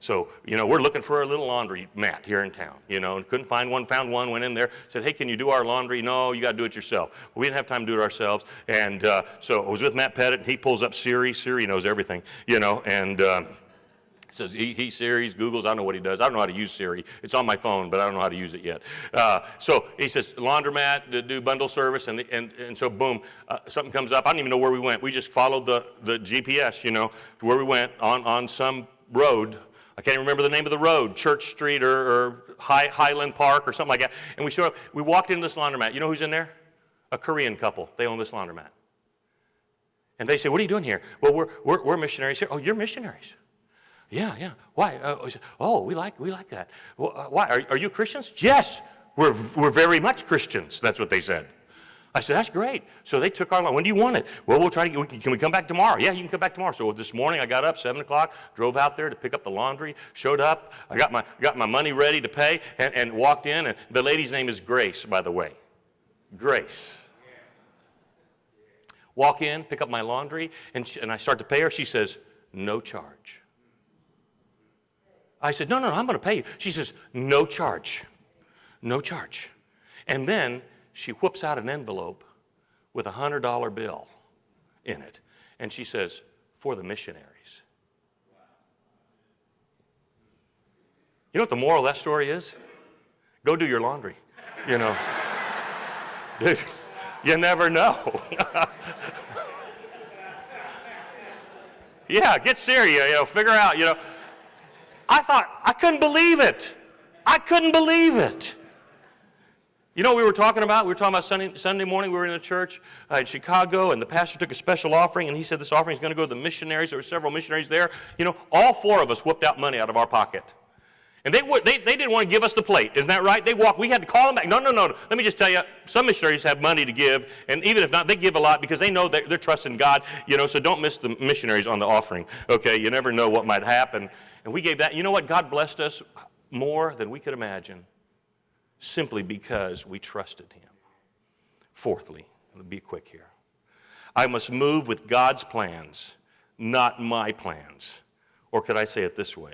S6: So, we're looking for a little laundry mat here in town, and couldn't find one, found one, went in there, said, hey, can you do our laundry? No, you got to do it yourself. Well, we didn't have time to do it ourselves. And so I was with Matt Pettit, and he pulls up Siri. Siri knows everything, and says he Siri's, Googles, I don't know what he does. I don't know how to use Siri. It's on my phone, but I don't know how to use it yet. So he says, laundromat, to do bundle service, and so boom, something comes up. I don't even know where we went. We just followed the GPS, to where we went on some road. I can't even remember the name of the road, Church Street or Highland Park or something like that. And we showed up. We walked into this laundromat. You know who's in there? A Korean couple. They own this laundromat. And they say, what are you doing here? Well, we're missionaries here. Oh, you're missionaries? Yeah. Why? We like that. Well, why? Are you Christians? Yes, we're very much Christians. That's what they said. I said, that's great. So they took our laundry. When do you want it? Well, we'll try to can we come back tomorrow? Yeah, you can come back tomorrow. So this morning I got up 7 o'clock, drove out there to pick up the laundry, showed up. I got my money ready to pay and walked in. And the lady's name is Grace, by the way. Grace. Walk in, pick up my laundry, and I start to pay her. She says, no charge. I said, no, I'm going to pay you. She says, no charge. No charge. And then she whips out an envelope with a $100 bill in it. And she says, for the missionaries. You know what the moral of that story is? Go do your laundry. Dude, you never know. Yeah, get serious, figure out, I thought, I couldn't believe it. We were talking about Sunday morning. We were in a church in Chicago, and the pastor took a special offering, and he said this offering is going to go to the missionaries. There were several missionaries there. All 4 of us whipped out money out of our pocket. And they didn't want to give us the plate. Isn't that right? They walked. We had to call them back. No. Let me just tell you, some missionaries have money to give, and even if not, they give a lot because they know that they're trusting God, so don't miss the missionaries on the offering, okay? You never know what might happen. And we gave that. You know what? God blessed us more than we could imagine simply because we trusted him. Fourthly, I'll be quick here. I must move with God's plans, not my plans. Or could I say it this way?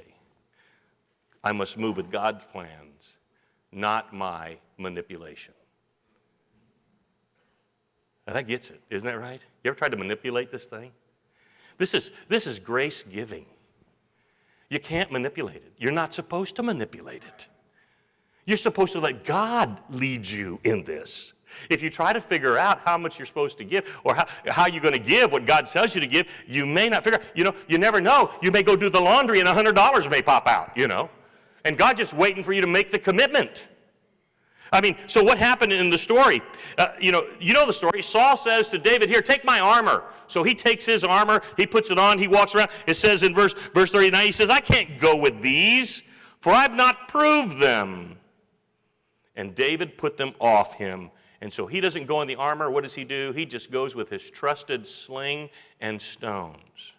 S6: I must move with God's plans, not my manipulation. Now that gets it, isn't that right? You ever tried to manipulate this thing? This is grace giving. You can't manipulate it. You're not supposed to manipulate it. You're supposed to let God lead you in this. If you try to figure out how much you're supposed to give or how you're going to give what God tells you to give, you may not figure out. You never know. You may go do the laundry and $100 may pop out, And God's just waiting for you to make the commitment. I mean, so what happened in the story? You know the story. Saul says to David, here, take my armor. So he takes his armor, he puts it on, he walks around. It says in verse 39, he says, I can't go with these, for I've not proved them. And David put them off him. And so he doesn't go in the armor. What does he do? He just goes with his trusted sling and stones.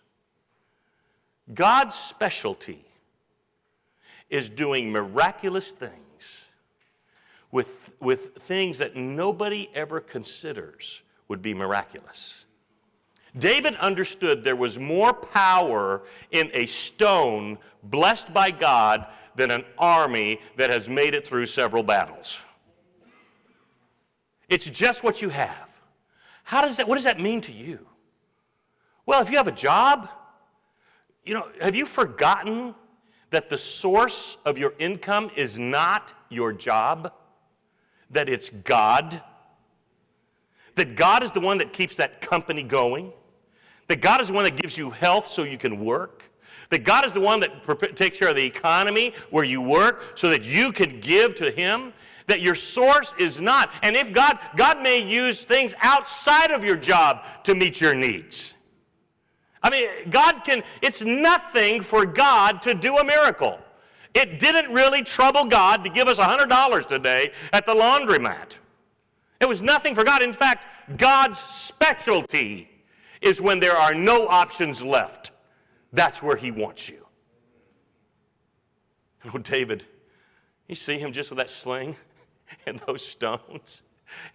S6: God's specialty is doing miraculous things with things that nobody ever considers would be miraculous. David understood there was more power in a stone blessed by God than an army that has made it through several battles. It's just what you have. What does that mean to you? Well, if you have a job, have you forgotten that the source of your income is not your job? That it's God? That God is the one that keeps that company going? That God is the one that gives you health so you can work? That God is the one that takes care of the economy where you work so that you can give to Him? That your source is not. And if God may use things outside of your job to meet your needs. I mean, it's nothing for God to do a miracle. It didn't really trouble God to give us $100 today at the laundromat. It was nothing for God. In fact, God's specialty is when there are no options left. That's where He wants you. Oh, David, you see him just with that sling and those stones,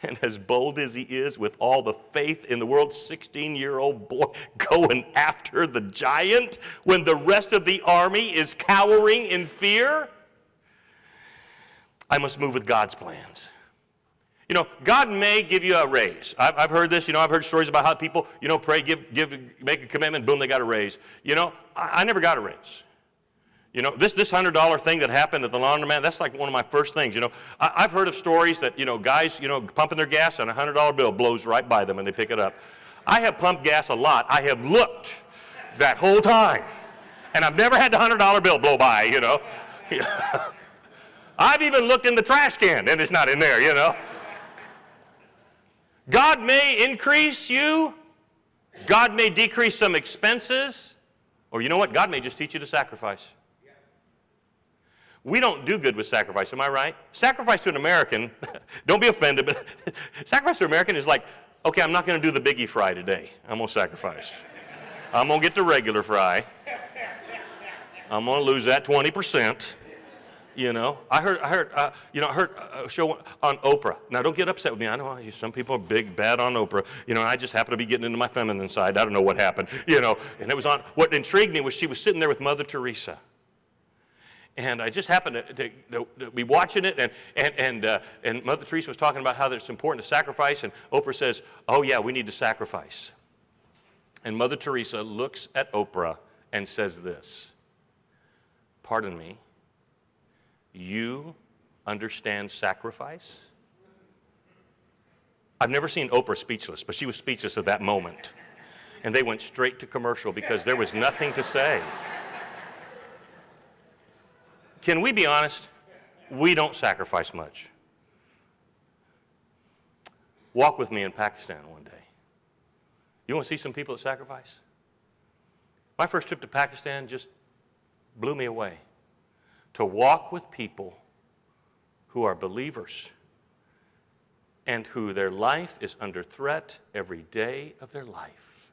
S6: and as bold as he is with all the faith in the world, 16-year-old boy going after the giant when the rest of the army is cowering in fear. I must move with God's plans. God may give you a raise. I've heard this. I've heard stories about how people, pray, make a commitment, boom, they got a raise. I never got a raise. This $100 thing that happened at the laundromat, that's like one of my first things. I've heard of stories that, guys, pumping their gas and a $100 bill blows right by them and they pick it up. I have pumped gas a lot. I have looked that whole time, and I've never had the $100 bill blow by, I've even looked in the trash can, and it's not in there, God may increase you. God may decrease some expenses. Or you know what? God may just teach you to sacrifice. We don't do good with sacrifice, am I right? Sacrifice to an American, don't be offended, but sacrifice to an American is like, okay, I'm not going to do the biggie fry today. I'm going to sacrifice. I'm going to get the regular fry. I'm going to lose that 20%. I heard a show on Oprah. Now, don't get upset with me. I know some people are bad on Oprah. I just happen to be getting into my feminine side. I don't know what happened. And it was on. What intrigued me was she was sitting there with Mother Teresa. And I just happened to be watching it, and Mother Teresa was talking about how it's important to sacrifice, and Oprah says, oh yeah, we need to sacrifice. And Mother Teresa looks at Oprah and says this, pardon me, you understand sacrifice? I've never seen Oprah speechless, but she was speechless at that moment. And they went straight to commercial because there was nothing to say. Can we be honest? We don't sacrifice much. Walk with me in Pakistan one day. You want to see some people that sacrifice? My first trip to Pakistan just blew me away. To walk with people who are believers and who their life is under threat every day of their life.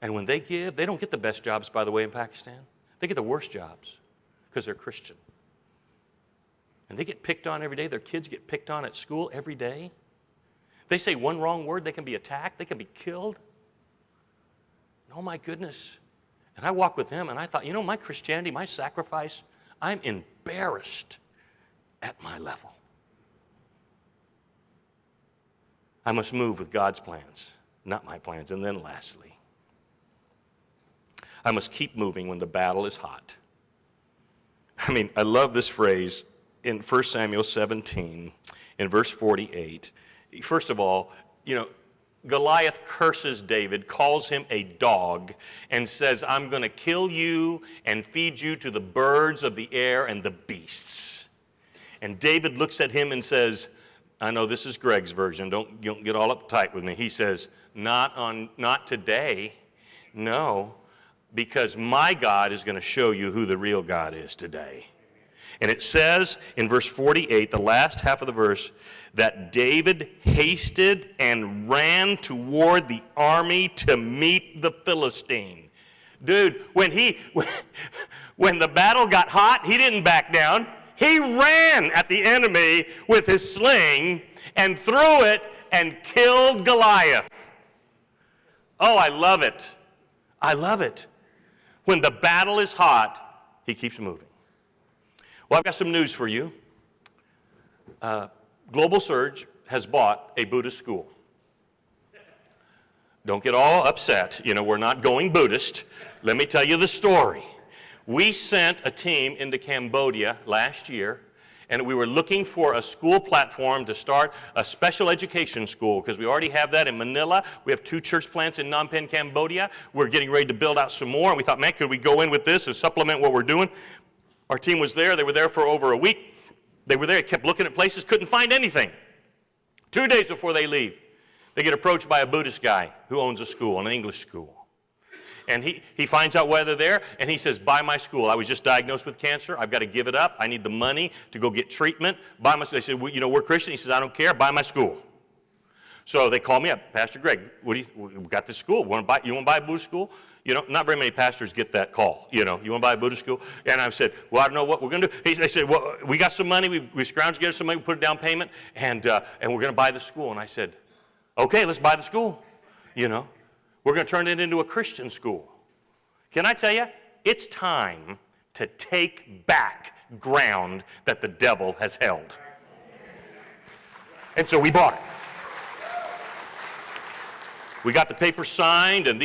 S6: And when they give, they don't get the best jobs, by the way, in Pakistan. They get the worst jobs because they're Christian. And they get picked on every day. Their kids get picked on at school every day. They say one wrong word, they can be attacked, they can be killed. Oh my goodness. And I walked with them and I thought, my Christianity, my sacrifice, I'm embarrassed at my level. I must move with God's plans, not my plans. And then lastly, I must keep moving when the battle is hot. I love this phrase in 1 Samuel 17, in verse 48. First of all, Goliath curses David, calls him a dog, and says, I'm going to kill you and feed you to the birds of the air and the beasts. And David looks at him and says, I know this is Greg's version. Don't get all uptight with me. He says, not today. No, because my God is going to show you who the real God is today. And it says in verse 48, the last half of the verse, that David hasted and ran toward the army to meet the Philistine. Dude, when the battle got hot, he didn't back down. He ran at the enemy with his sling and threw it and killed Goliath. Oh, I love it. I love it. When the battle is hot, he keeps moving. Well, I've got some news for you. Global Surge has bought a Buddhist school. Don't get all upset. We're not going Buddhist. Let me tell you the story. We sent a team into Cambodia last year, and we were looking for a school platform to start a special education school, because we already have that in Manila. We have 2 church plants in Phnom Penh, Cambodia. We're getting ready to build out some more, and we thought, man, could we go in with this and supplement what we're doing? Our team was there. They were there for over a week. They were there, kept looking at places, couldn't find anything. 2 days before they leave, they get approached by a Buddhist guy who owns a school, an English school. And he finds out why they're there, and he says, buy my school. I was just diagnosed with cancer. I've got to give it up. I need the money to go get treatment. Buy my school. They said, we're Christian. He says, I don't care. Buy my school. So they call me up. Pastor Greg, we got this school. You want to buy a Buddhist school? Not very many pastors get that call. You want to buy a Buddhist school? And I said, well, I don't know what we're going to do. They said, well, we got some money. We scrounged together some money. We put a down payment, and we're going to buy the school. And I said, okay, let's buy the school. We're going to turn it into a Christian school. Can I tell you, it's time to take back ground that the devil has held. And so we bought it. We got the paper signed, and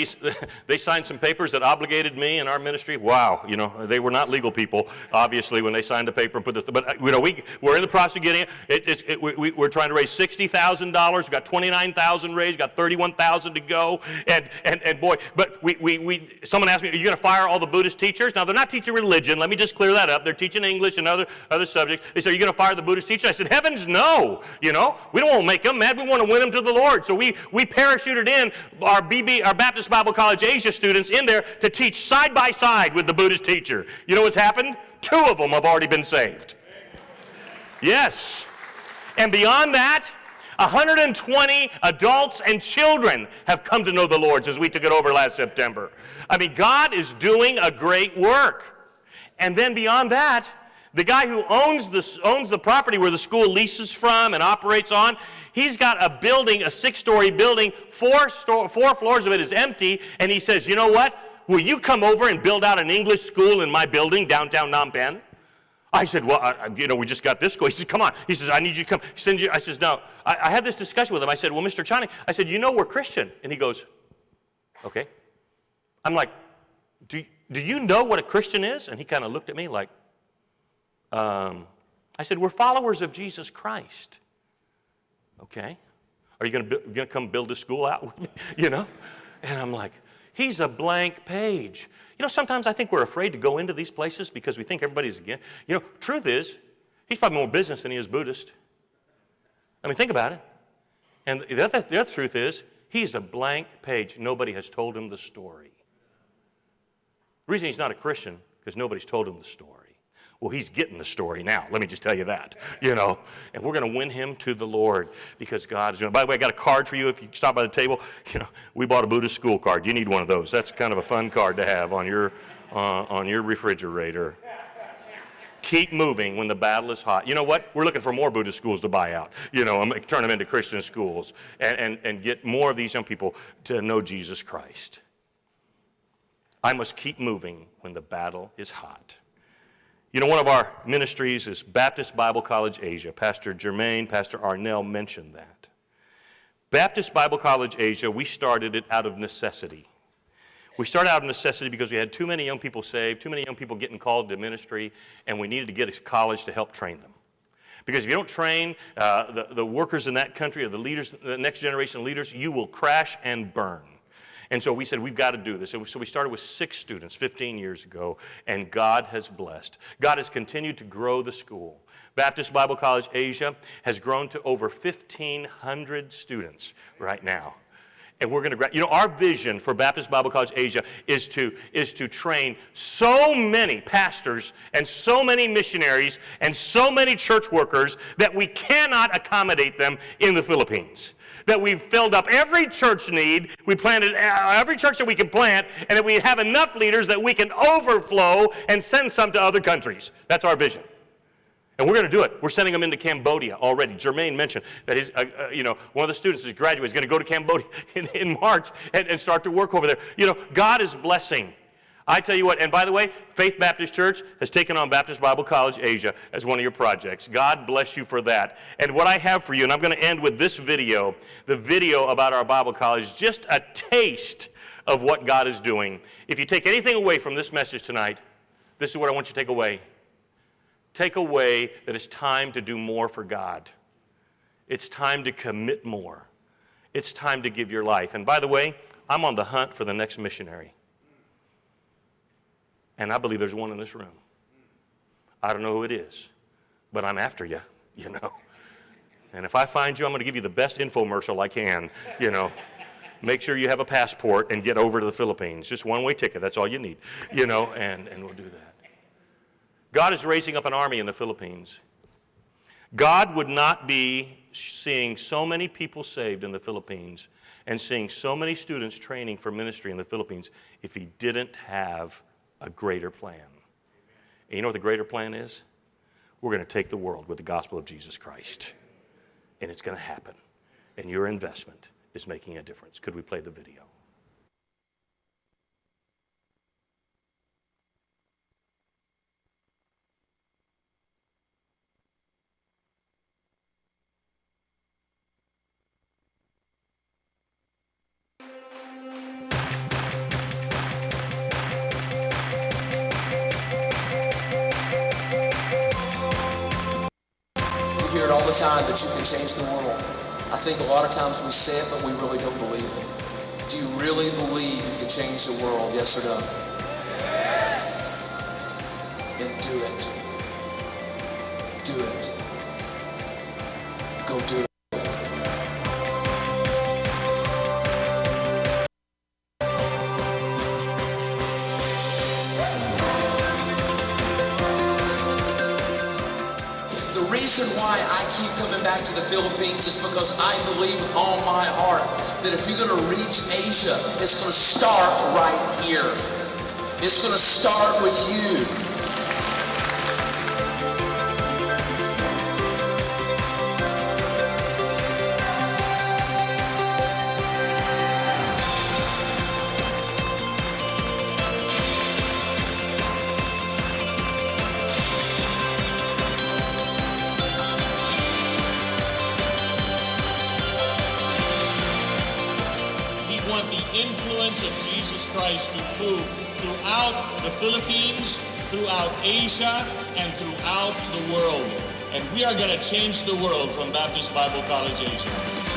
S6: they signed some papers that obligated me and our ministry. Wow, they were not legal people, obviously, when they signed the paper and put this. But we're in the process of getting it. We're trying to raise $60,000. We got $29,000 raised. Got $31,000 to go. And boy, but someone asked me, are you going to fire all the Buddhist teachers? Now they're not teaching religion. Let me just clear that up. They're teaching English and other subjects. They said, are you going to fire the Buddhist teachers? I said, heavens no. We don't want to make them mad. We want to win them to the Lord. So we parachuted in our Baptist Bible College Asia students in there to teach side by side with the Buddhist teacher. You know what's happened? 2 of them have already been saved. Yes. And beyond that, 120 adults and children have come to know the Lord since we took it over last September. God is doing a great work. And then beyond that, the guy who owns the property where the school leases from and operates on, he's got a building, a 6-story building, 4 floors of it is empty, and he says, you know what? Will you come over and build out an English school in my building, downtown Phnom Penh? I said, well, we just got this school. He said, come on. He says, I need you to come. I says, no. I had this discussion with him. I said, well, Mr. Chani, I said, we're Christian. And he goes, okay. I'm like, do you know what a Christian is? And he kind of looked at me like, I said, we're followers of Jesus Christ. Okay. Are you going to come build a school out with me? And I'm like, he's a blank page. Sometimes I think we're afraid to go into these places because we think everybody's against. Truth is, he's probably more business than he is Buddhist. Think about it. And the other truth is, he's a blank page. Nobody has told him the story. The reason he's not a Christian, because nobody's told him the story. Well, he's getting the story now. Let me just tell you that, And we're going to win him to the Lord because God is doing it. By the way, I got a card for you. If you stop by the table, we bought a Buddhist school card. You need one of those. That's kind of a fun card to have on your refrigerator. Keep moving when the battle is hot. You know what? We're looking for more Buddhist schools to buy out. Turn them into Christian schools and get more of these young people to know Jesus Christ. I must keep moving when the battle is hot. One of our ministries is Baptist Bible College Asia. Pastor Jermaine, Pastor Arnell mentioned that. Baptist Bible College Asia, we started it out of necessity. We started out of necessity because we had too many young people saved, too many young people getting called to ministry, and we needed to get a college to help train them. Because if you don't train the workers in that country or the leaders, the next generation leaders, you will crash and burn. And so we said, we've got to do this. So we started with 6 students 15 years ago, and God has blessed. God has continued to grow the school. Baptist Bible College Asia has grown to over 1,500 students right now. And we're going to, our vision for Baptist Bible College Asia is to train so many pastors and so many missionaries and so many church workers that we cannot accommodate them in the Philippines. That we've filled up every church need, we planted every church that we can plant, and that we have enough leaders that we can overflow and send some to other countries. That's our vision. And we're going to do it. We're sending them into Cambodia already. Jermaine mentioned that his, one of the students is graduating. He's going to go to Cambodia in March and start to work over there. God is blessing. I tell you what, and by the way, Faith Baptist Church has taken on Baptist Bible College Asia as one of your projects. God bless you for that. And what I have for you, and I'm going to end with this video, the video about our Bible college, just a taste of what God is doing. If you take anything away from this message tonight, this is what I want you to take away. Take away that it's time to do more for God. It's time to commit more. It's time to give your life. And by the way, I'm on the hunt for the next missionary. And I believe there's one in this room. I don't know who it is, but I'm after you, And if I find you, I'm going to give you the best infomercial I can, Make sure you have a passport and get over to the Philippines. Just one-way ticket, that's all you need, and we'll do that. God is raising up an army in the Philippines. God would not be seeing so many people saved in the Philippines and seeing so many students training for ministry in the Philippines if he didn't have a greater plan. And you know what the greater plan is? We're going to take the world with the gospel of Jesus Christ. And it's going to happen. And your investment is making a difference. Could we play the video?
S10: We hear it all the time that you can change the world. I think a lot of times we say it, but we really don't believe it. Do you really believe you can change the world? Yes or no? Then do it. Do it. Go do it. The reason why I keep coming back to the Philippines is because I believe with all my heart that if you're going to reach Asia, it's going to start right here. It's going to start with you.
S11: Influence of Jesus Christ to move throughout the Philippines, throughout Asia, and throughout the world. And we are going to change the world from Baptist Bible College Asia.